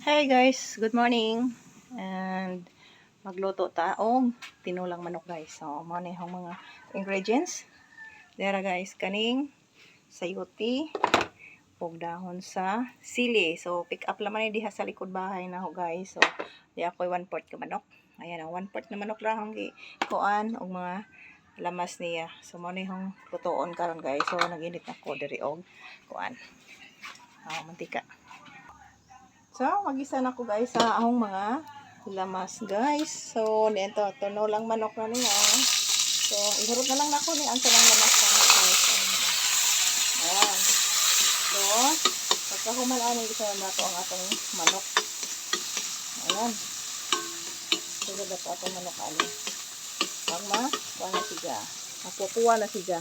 Hi guys, good morning. And magluto ta og tinulang manok guys. So, mo ni ang mga ingredients. Dera guys, kaning sayote ug dahon sa sili. So, pick up laman ni diha sa likod bahay na ho guys. So, di ako'y 1/4 ka manok. Ayan, ang 1/4 na manok lang ang kuan og mga lamas niya. So, mo ni hong lutoon karon guys. So, naginit na ko diri og kuan. Mantika. So, magisa na ko guys sa akong mga lamas guys. So, nito, tuno lang manok na niya. So, ihurot na lang na ko ni ang tanang lamas na guys. Ayan. So, pagkahumalaan ng isa na ko ang atong manok. Ayan. So, na ko atong manok ali. Pag kuha na siya. Makukuha na siya.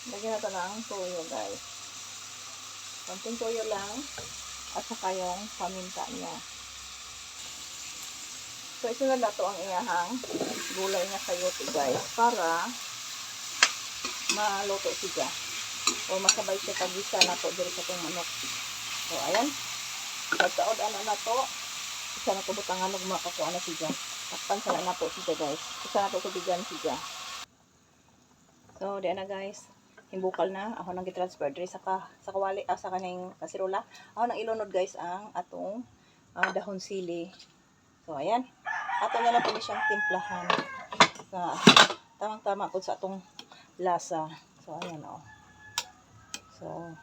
Lagyan natin ng toyo guys. Konting toyo lang at saka yung paminta niya. So, isunod na to ang iyahang gulay na sayote guys para maluto siya. O masabay siya pag-isa na to dito sa itong manok. So, ayan. Pagkaod na to. Isa na to butangan og makakuha na siya. Takpan sa na to siya guys. Isa na to tubigan siya. So, diyan na guys. Himbukal na. Ako nang gitransfer diri sa kawali, sa kaning kasirola. Ako nang ilunod guys ang atong dahon sili. So, ayan. Ato na lang po siyang timplahan. Tamang-tama po sa atong lasa. So, ayan o. So,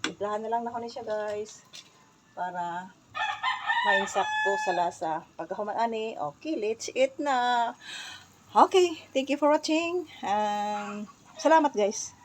timplahan na lang na ko ni siya guys. Para mainsakto sa lasa. Pagkahuman ani, okay, let's eat na. Okay, thank you for watching. Salamat guys.